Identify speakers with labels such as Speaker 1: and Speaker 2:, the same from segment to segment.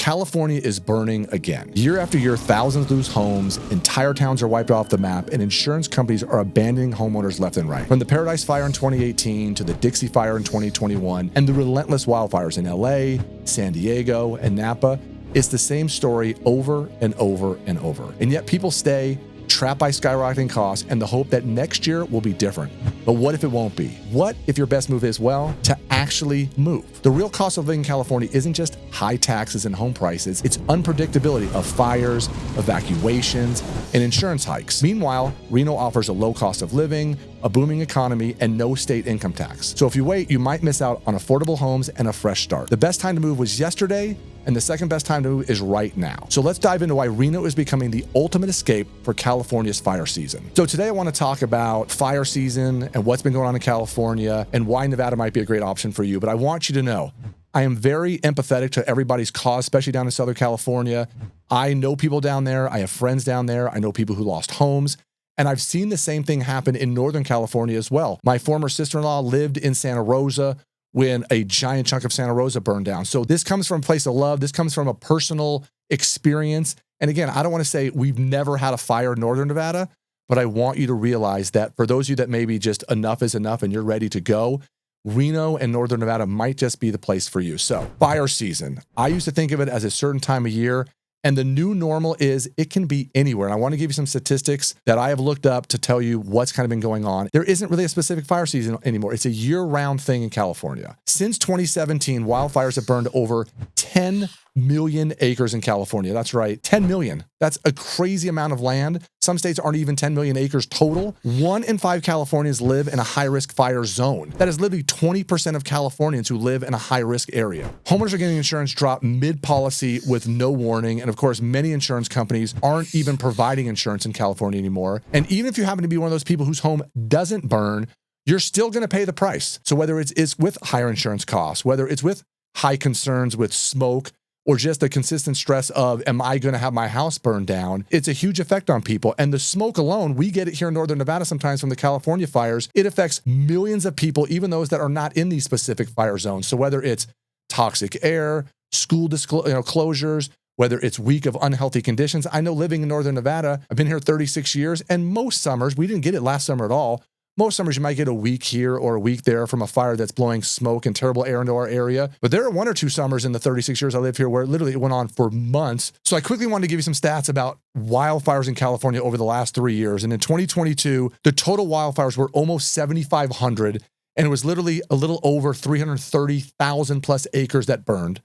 Speaker 1: California is burning again. Year after year, thousands lose homes, entire towns are wiped off the map, and insurance companies are abandoning homeowners left and right. From the Paradise Fire in 2018 to the Dixie Fire in 2021 and the relentless wildfires in LA, San Diego, and Napa, it's the same story over and over and over. And yet people stay trapped by skyrocketing costs and the hope that next year will be different. But what if it won't be? What if your best move is, well, to actually move? The real cost of living in California isn't just high taxes and home prices, it's unpredictability of fires, evacuations, and insurance hikes. Meanwhile, Reno offers a low cost of living, a booming economy, and no state income tax. So if you wait, you might miss out on affordable homes and a fresh start. The best time to move was yesterday, and the second best time to move is right now. So let's dive into why Reno is becoming the ultimate escape for California's fire season. So today I want to talk about fire season and what's been going on in California and why Nevada might be a great option for you. But I want you to know, I am very empathetic to everybody's cause, especially down in Southern California. I know people down there. I have friends down there. I know people who lost homes. And I've seen the same thing happen in Northern California as well. My former sister-in-law lived in Santa Rosa when a giant chunk of Santa Rosa burned down. So this comes from a place of love. This comes from a personal experience. And again, I don't want to say we've never had a fire in Northern Nevada, but I want you to realize that for those of you that maybe just enough is enough and you're ready to go, Reno and Northern Nevada might just be the place for you. So fire season, I used to think of it as a certain time of year. And the new normal is it can be anywhere. And I want to give you some statistics that I have looked up to tell you what's kind of been going on. There isn't really a specific fire season anymore. It's a year-round thing in California. Since 2017, wildfires have burned over 10 million acres in California. That's right, 10 million. That's a crazy amount of land. Some states aren't even 10 million acres total. 1 in 5 Californians live in a high-risk fire zone. That is literally 20% of Californians who live in a high-risk area. Homeowners are getting insurance dropped mid-policy with no warning. And of course, many insurance companies aren't even providing insurance in California anymore. And even if you happen to be one of those people whose home doesn't burn, you're still going to pay the price. So whether it's with higher insurance costs, whether it's with high concerns with smoke, or just the consistent stress of, am I going to have my house burned down? It's a huge effect on people. And the smoke alone, we get it here in Northern Nevada sometimes from the California fires. It affects millions of people, even those that are not in these specific fire zones. So whether it's toxic air, school closures, whether it's week of unhealthy conditions. I know living in Northern Nevada, I've been here 36 years, and most summers, we didn't get it last summer at all. Most summers, you might get a week here or a week there from a fire that's blowing smoke and terrible air into our area. But there are 1 or 2 summers in the 36 years I lived here where literally it went on for months. So I quickly wanted to give you some stats about wildfires in California over the last 3 years. And in 2022, the total wildfires were almost 7,500, and it was literally a little over 330,000 plus acres that burned.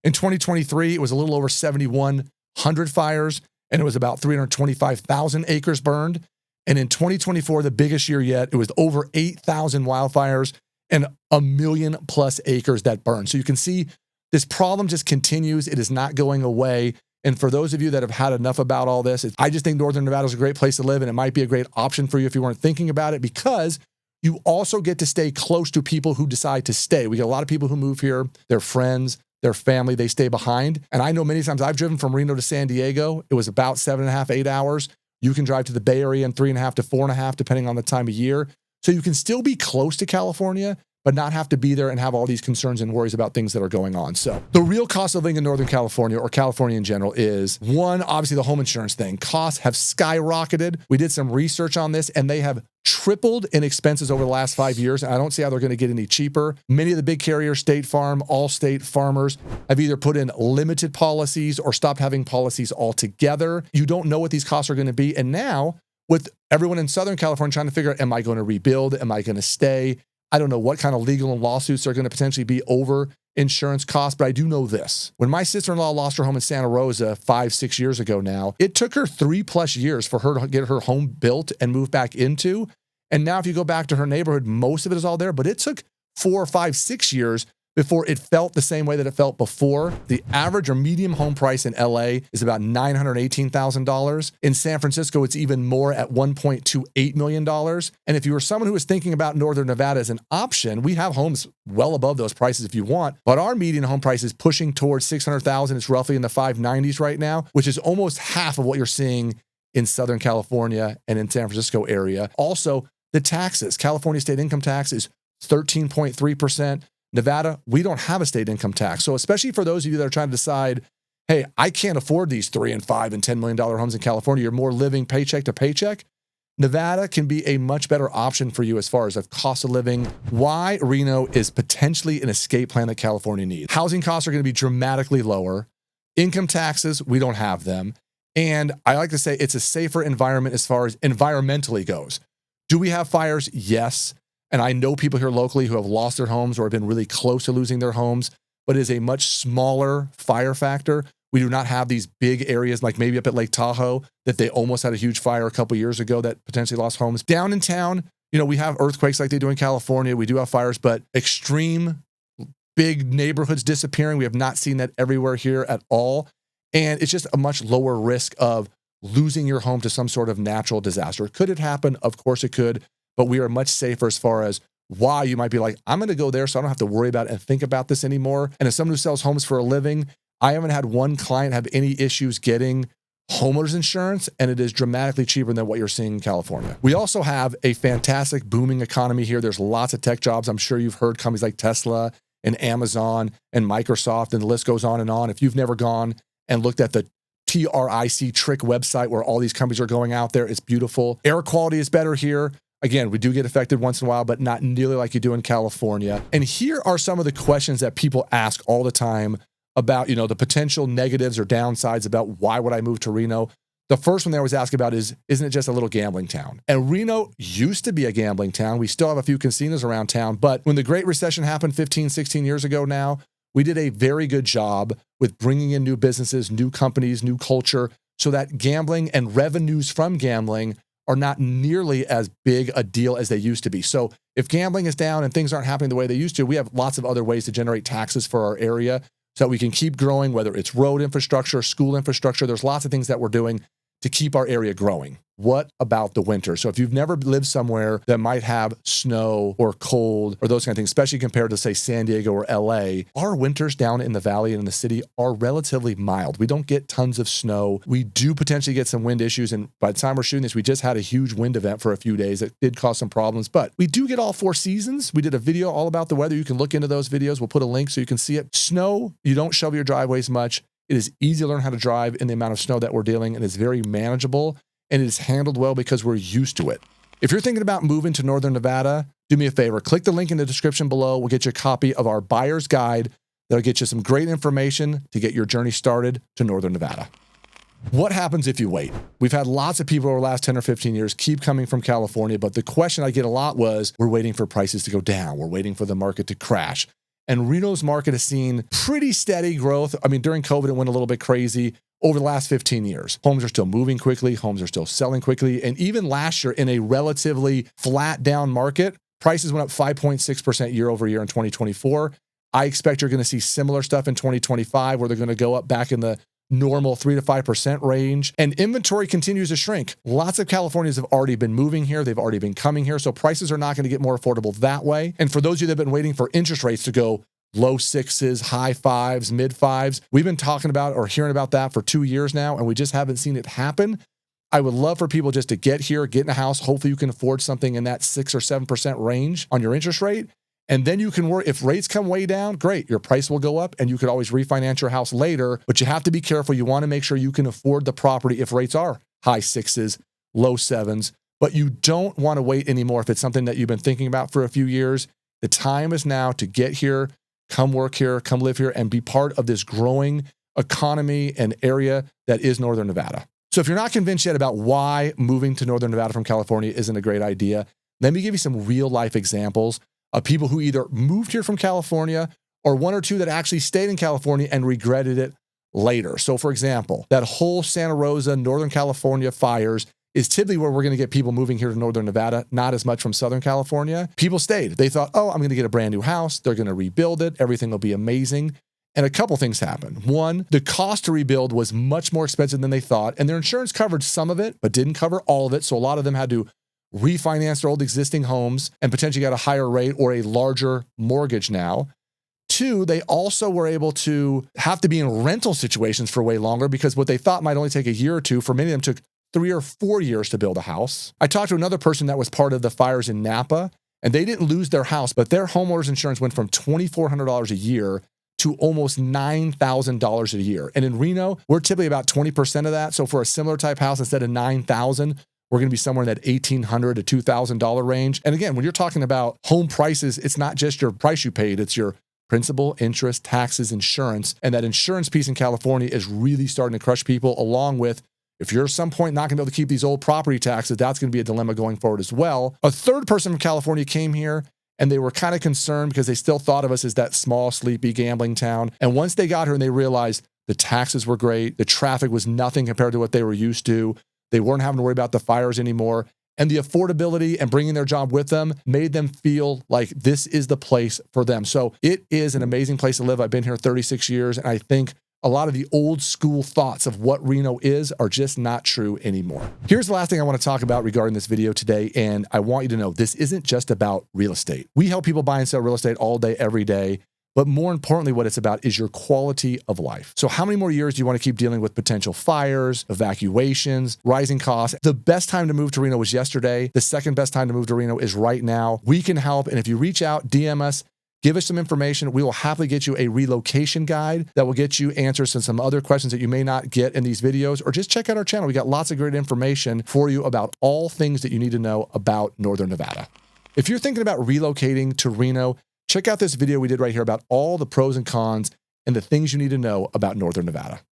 Speaker 1: In 2023, it was a little over 7,100 fires, and it was about 325,000 acres burned. And in 2024, the biggest year yet, it was over 8,000 wildfires and 1 million plus acres that burned. So you can see this problem just continues. It is not going away. And for those of you that have had enough about all this, I just think Northern Nevada is a great place to live, and it might be a great option for you if you weren't thinking about it, because you also get to stay close to people who decide to stay. We get a lot of people who move here, their friends, their family, they stay behind. And I know many times I've driven from Reno to San Diego. It was about 7.5, 8 hours. You can drive to the Bay Area in 3.5 to 4.5, depending on the time of year. So you can still be close to California, but not have to be there and have all these concerns and worries about things that are going on. So the real cost of living in Northern California, or California in general, is one, obviously the home insurance thing. Costs have skyrocketed. We did some research on this, and they have tripled in expenses over the last 5 years. And I don't see how they're going to get any cheaper. Many of the big carriers, State Farm, Allstate, Farmers, have either put in limited policies or stopped having policies altogether. You don't know what these costs are going to be. And now, with everyone in Southern California trying to figure out, am I going to rebuild? Am I going to stay? I don't know what kind of legal lawsuits are going to potentially be over insurance costs, but I do know this. When my sister-in-law lost her home in Santa Rosa 5-6 years ago now, it took her 3+ years for her to get her home built and move back into. And now if you go back to her neighborhood, most of it is all there, but it took 4, 5, 6 years before it felt the same way that it felt before. The average or medium home price in LA is about $918,000. In San Francisco, it's even more at $1.28 million. And if you were someone who was thinking about Northern Nevada as an option, we have homes well above those prices if you want, but our median home price is pushing towards $600,000. It's roughly in the 590s right now, which is almost half of what you're seeing in Southern California and in San Francisco area. Also, the taxes. California state income tax is 13.3%. Nevada, we don't have a state income tax. So especially for those of you that are trying to decide, hey, I can't afford these $3 and $5 and $10 million homes in California. You're more living paycheck to paycheck. Nevada can be a much better option for you as far as the cost of living. Why Reno is potentially an escape plan that California needs. Housing costs are going to be dramatically lower. Income taxes, we don't have them. And I like to say it's a safer environment as far as environmentally goes. Do we have fires? Yes. And I know people here locally who have lost their homes or have been really close to losing their homes, but it is a much smaller fire factor. We do not have these big areas like maybe up at Lake Tahoe that they almost had a huge fire a couple years ago that potentially lost homes. Down in town, we have earthquakes like they do in California. We do have fires, but extreme big neighborhoods disappearing. We have not seen that everywhere here at all. And it's just a much lower risk of losing your home to some sort of natural disaster. Could it happen? Of course it could, but we are much safer as far as why you might be like, I'm going to go there so I don't have to worry about it and think about this anymore. And as someone who sells homes for a living, I haven't had one client have any issues getting homeowners insurance, and it is dramatically cheaper than what you're seeing in California. We also have a fantastic booming economy here. There's lots of tech jobs. I'm sure you've heard companies like Tesla and Amazon and Microsoft, and the list goes on and on. If you've never gone and looked at the Trick website where all these companies are going out there, it's beautiful. Air quality is better here. Again, we do get affected once in a while, but not nearly like you do in California. And here are some of the questions that people ask all the time about, the potential negatives or downsides about why would I move to Reno. The first one they always ask about is, isn't it just a little gambling town? And Reno used to be a gambling town. We still have a few casinos around town, but when the Great Recession happened 15, 16 years ago now, we did a very good job with bringing in new businesses, new companies, new culture, so that gambling and revenues from gambling are not nearly as big a deal as they used to be. So if gambling is down and things aren't happening the way they used to, we have lots of other ways to generate taxes for our area so that we can keep growing, whether it's road infrastructure, school infrastructure. There's lots of things that we're doing to keep our area growing. What about the winter? So if you've never lived somewhere that might have snow or cold or those kind of things, especially compared to, say, San Diego or LA, our winters down in the valley and in the city are relatively mild. We don't get tons of snow. We do potentially get some wind issues. And by the time we're shooting this, we just had a huge wind event for a few days that did cause some problems, but we do get all 4 seasons. We did a video all about the weather. You can look into those videos. We'll put a link so you can see it. Snow, you don't shovel your driveways much. It is easy to learn how to drive in the amount of snow that we're dealing, and it's very manageable, and it is handled well because we're used to it. If you're thinking about moving to Northern Nevada, do me a favor, click the link in the description below. We'll get you a copy of our buyer's guide that'll get you some great information to get your journey started to Northern Nevada. What happens if you wait? We've had lots of people over the last 10 or 15 years keep coming from California, but the question I get a lot was, we're waiting for prices to go down. We're waiting for the market to crash. And Reno's market has seen pretty steady growth. I mean, during COVID, it went a little bit crazy. Over the last 15 years, homes are still moving quickly. Homes are still selling quickly. And even last year, in a relatively flat down market, prices went up 5.6% year over year in 2024. I expect you're going to see similar stuff in 2025, where they're going to go up back in the normal 3 to 5% range. And inventory continues to shrink. Lots of Californians have already been moving here. They've already been coming here. So prices are not going to get more affordable that way. And for those of you that have been waiting for interest rates to go low 6s, high 5s, mid 5s, we've been talking about or hearing about that for 2 years now, and we just haven't seen it happen. I would love for people just to get here, get in a house. Hopefully you can afford something in that 6 or 7% range on your interest rate. And then you can work, if rates come way down, great, your price will go up and you could always refinance your house later, but you have to be careful. You want to make sure you can afford the property if rates are high 6s, low 7s, but you don't want to wait anymore. If it's something that you've been thinking about for a few years, the time is now to get here, come work here, come live here, and be part of this growing economy and area that is Northern Nevada. So if you're not convinced yet about why moving to Northern Nevada from California isn't a great idea, let me give you some real life examples of people who either moved here from California or 1 or 2 that actually stayed in California and regretted it later. So for example, that whole Santa Rosa, Northern California fires is typically where we're going to get people moving here to Northern Nevada, not as much from Southern California. People stayed. They thought, oh, I'm going to get a brand new house. They're going to rebuild it. Everything will be amazing. And a couple things happened. One, the cost to rebuild was much more expensive than they thought, and their insurance covered some of it, but didn't cover all of it. So a lot of them had to refinance their old existing homes and potentially got a higher rate or a larger mortgage now. 2, they also were able to have to be in rental situations for way longer because what they thought might only take a year or 2, for many of them took 3 or 4 years to build a house. I talked to another person that was part of the fires in Napa, and they didn't lose their house, but their homeowners insurance went from $2,400 a year to almost $9,000 a year. And in Reno, we're typically about 20% of that. So for a similar type house, instead of $9,000, we're going to be somewhere in that $1,800 to $2,000 range. And again, when you're talking about home prices, it's not just your price you paid, it's your principal, interest, taxes, insurance. And that insurance piece in California is really starting to crush people, along with, if you're at some point not going to be able to keep these old property taxes, that's going to be a dilemma going forward as well. A third person from California came here and they were kind of concerned because they still thought of us as that small, sleepy gambling town. And once they got here and they realized the taxes were great, the traffic was nothing compared to what they were used to, they weren't having to worry about the fires anymore, and the affordability and bringing their job with them made them feel like this is the place for them. So it is an amazing place to live. I've been here 36 years, and I think a lot of the old school thoughts of what Reno is are just not true anymore. Here's the last thing I want to talk about regarding this video today, and I want you to know this isn't just about real estate. We help people buy and sell real estate all day, every day. But more importantly, what it's about is your quality of life. So how many more years do you want to keep dealing with potential fires, evacuations, rising costs? The best time to move to Reno was yesterday. The second best time to move to Reno is right now. We can help. And if you reach out, DM us, give us some information, we will happily get you a relocation guide that will get you answers to some other questions that you may not get in these videos, or just check out our channel. We got lots of great information for you about all things that you need to know about Northern Nevada. If you're thinking about relocating to Reno, check out this video we did right here about all the pros and cons and the things you need to know about Northern Nevada.